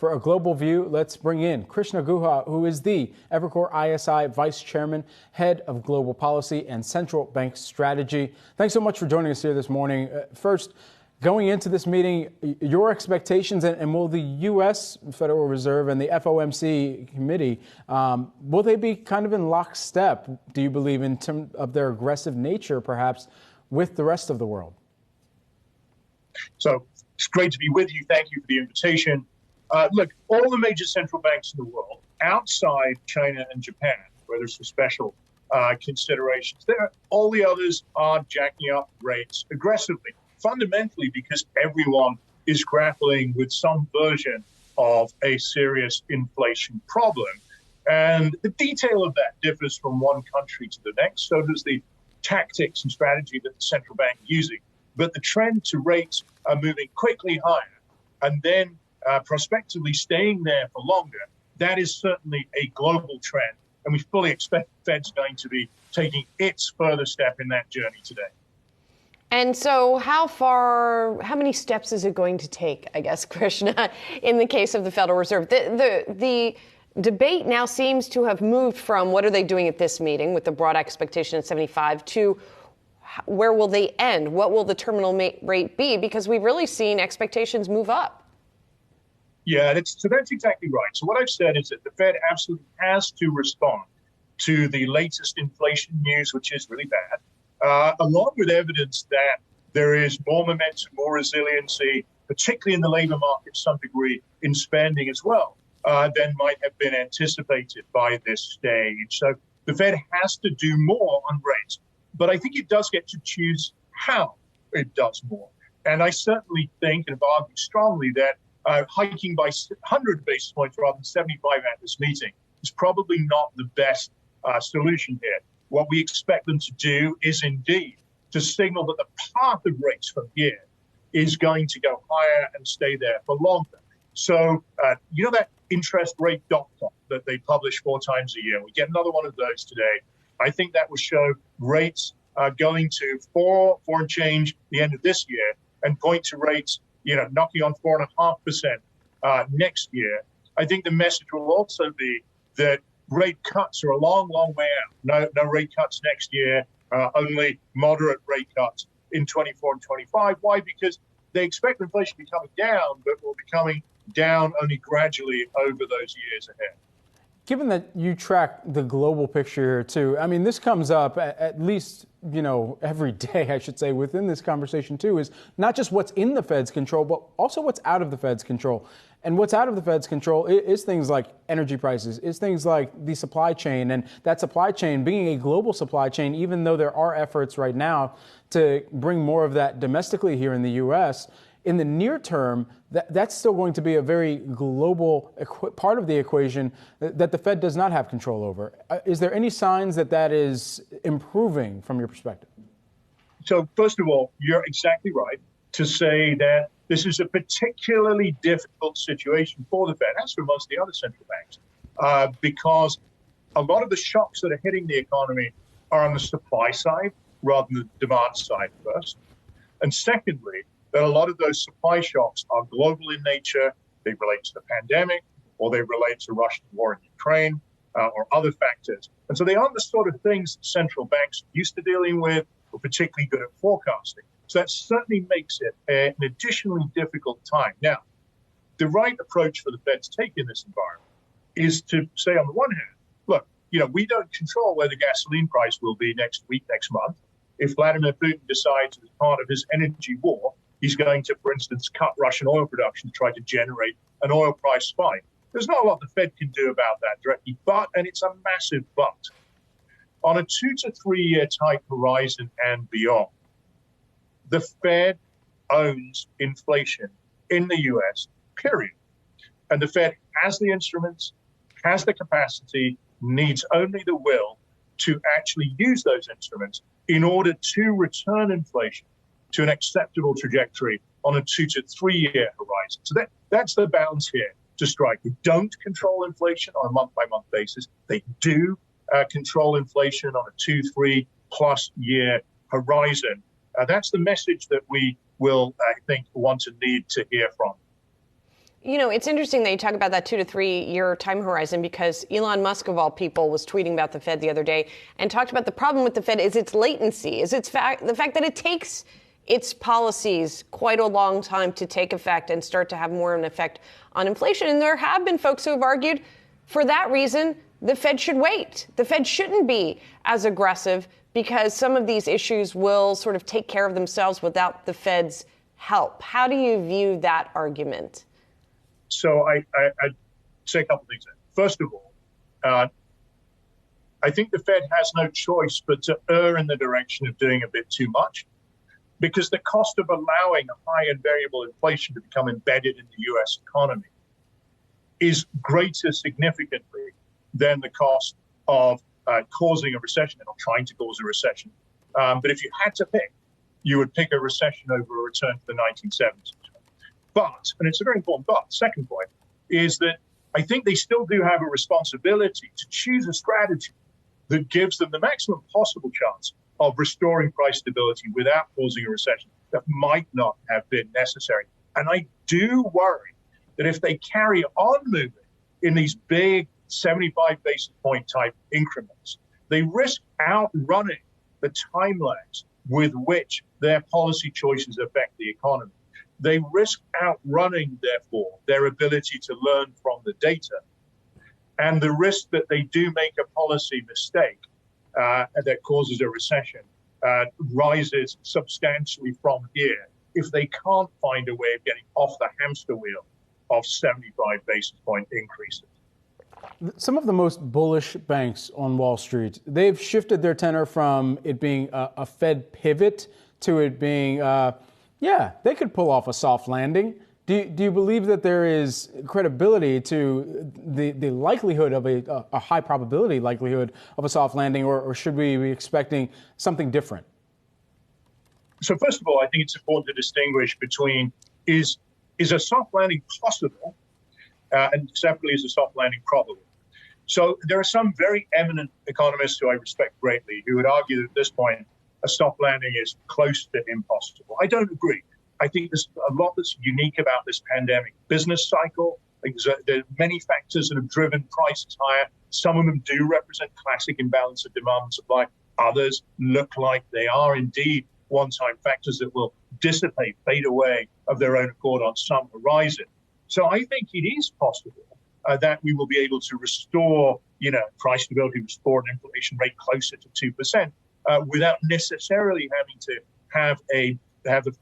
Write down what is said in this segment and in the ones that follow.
For a global view, let's bring in Krishna Guha, who is the Evercore ISI Vice Chairman, Head of Global Policy and Central Bank Strategy. Thanks so much for joining us here this morning. First, going into this meeting, your expectations, and will the U.S. Federal Reserve and the FOMC committee, will they be kind of in lockstep, do you believe, in terms of their aggressive nature, perhaps, with the rest of the world? So it's great to be with you. Thank you for the invitation. Look, all the major central banks in the world, outside China and Japan, where there's some special considerations there, all the others are jacking up rates aggressively, fundamentally because everyone is grappling with some version of a serious inflation problem. And the detail of that differs from one country to the next. So does the tactics and strategy that the central bank is using. But the trend to rates are moving quickly higher and then prospectively staying there for longer, that is certainly a global trend. And we fully expect the Fed's going to be taking its further step in that journey today. And so how many steps is it going to take, I guess, Krishna, in the case of the Federal Reserve? The debate now seems to have moved from what are they doing at this meeting with the broad expectation at 75 to where will they end? What will the terminal rate be? Because we've really seen expectations move up. Yeah, that's exactly right. So what I've said is that the Fed absolutely has to respond to the latest inflation news, which is really bad, along with evidence that there is more momentum, more resiliency, particularly in the labor market, to some degree in spending as well, than might have been anticipated by this stage. So the Fed has to do more on rates, but I think it does get to choose how it does more. And I certainly think and have argued strongly that hiking by 100 basis points rather than 75 at this meeting is probably not the best solution here. What we expect them to do is indeed to signal that the path of rates from here is going to go higher and stay there for longer. So, that interest rate dot plot that they publish 4 times a year, we get another one of those today. I think that will show rates going to 4 and change the end of this year and point to rates knocking on 4.5% next year. I think the message will also be that rate cuts are a long, long way out. No rate cuts next year, only moderate rate cuts in 24 and 25. Why? Because they expect inflation to be coming down, but will be coming down only gradually over those years ahead. Given that you track the global picture here, too, I mean, this comes up at least, every day, I should say, within this conversation, too, is not just what's in the Fed's control, but also what's out of the Fed's control. And what's out of the Fed's control is things like energy prices, is things like the supply chain, and that supply chain being a global supply chain, even though there are efforts right now to bring more of that domestically here in the U.S., in the near term, that's still going to be a very global part of the equation that the Fed does not have control over. Is there any signs that is improving from your perspective? So first of all, you're exactly right to say that this is a particularly difficult situation for the Fed, as for most of the other central banks, because a lot of the shocks that are hitting the economy are on the supply side rather than the demand side first. And secondly, that a lot of those supply shocks are global in nature. They relate to the pandemic, or they relate to Russian war in Ukraine, or other factors. And so they aren't the sort of things that central banks are used to dealing with, or particularly good at forecasting. So that certainly makes it an additionally difficult time. Now, the right approach for the Fed to take in this environment is to say, on the one hand, look, we don't control where the gasoline price will be next week, next month. If Vladimir Putin decides as part of his energy war, he's going to, for instance, cut Russian oil production to try to generate an oil price spike. There's not a lot the Fed can do about that directly, and it's a massive but, on a 2 to 3 year type horizon and beyond, the Fed owns inflation in the U.S., period. And the Fed has the instruments, has the capacity, needs only the will to actually use those instruments in order to return inflation to an acceptable trajectory on a 2 to 3 year horizon. So that's the balance here to strike. We don't control inflation on a month-by-month basis. They do control inflation on a 2-3+ year horizon. That's the message that we will, I think, want to need to hear from. You know, it's interesting that you talk about that 2 to 3 year time horizon, because Elon Musk, of all people, was tweeting about the Fed the other day and talked about the problem with the Fed is its latency, is the fact that it takes its policies quite a long time to take effect and start to have more of an effect on inflation. And there have been folks who have argued for that reason, the Fed should wait. The Fed shouldn't be as aggressive because some of these issues will sort of take care of themselves without the Fed's help. How do you view that argument? So I'd say a couple of things there. First of all, I think the Fed has no choice but to err in the direction of doing a bit too much, because the cost of allowing high and variable inflation to become embedded in the U.S. economy is greater significantly than the cost of causing a recession or trying to cause a recession. But if you had to pick, you would pick a recession over a return to the 1970s. But, and it's a very important but, the second point is that I think they still do have a responsibility to choose a strategy that gives them the maximum possible chance of restoring price stability without causing a recession that might not have been necessary. And I do worry that if they carry on moving in these big 75 basis point type increments, they risk outrunning the time lags with which their policy choices affect the economy. They risk outrunning, therefore, their ability to learn from the data, and the risk that they do make a policy mistake that causes a recession rises substantially from here if they can't find a way of getting off the hamster wheel of 75 basis point increases. Some of the most bullish banks on Wall Street, they've shifted their tenor from it being a Fed pivot to it being, they could pull off a soft landing. Do you believe that there is credibility to the likelihood of a high probability likelihood of a soft landing, or should we be expecting something different? So first of all, I think it's important to distinguish between is a soft landing possible and separately is a soft landing probable. So there are some very eminent economists who I respect greatly who would argue that at this point a soft landing is close to impossible. I don't agree. I think there's a lot that's unique about this pandemic business cycle. There are many factors that have driven prices higher. Some of them do represent classic imbalance of demand and supply. Others look like they are indeed one-time factors that will dissipate, fade away of their own accord on some horizon. So I think it is possible that we will be able to restore, price stability, restore an inflation rate closer to 2% without necessarily having to have a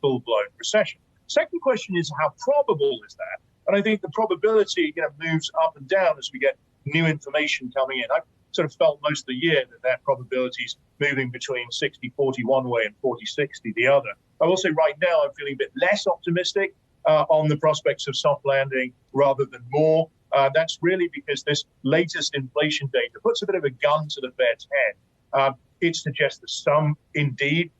full-blown recession. Second question is, how probable is that? And I think the probability moves up and down as we get new information coming in. I've sort of felt most of the year that probability is moving between 60-40 one way and 40-60 the other. I will say right now I'm feeling a bit less optimistic on the prospects of soft landing rather than more. That's really because this latest inflation data puts a bit of a gun to the Fed's head. It suggests that some indeed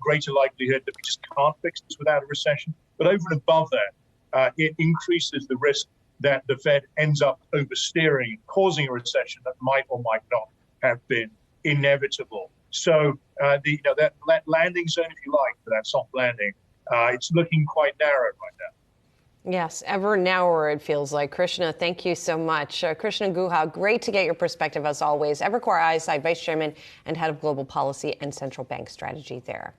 greater likelihood that we just can't fix this without a recession. But over and above that, it increases the risk that the Fed ends up oversteering, causing a recession that might or might not have been inevitable. So that landing zone, if you like, for that soft landing, it's looking quite narrow right now. Yes, ever narrower, it feels like. Krishna, thank you so much. Krishna Guha, great to get your perspective as always. Evercore ISI Vice Chairman and Head of Global Policy and Central Bank Strategy there.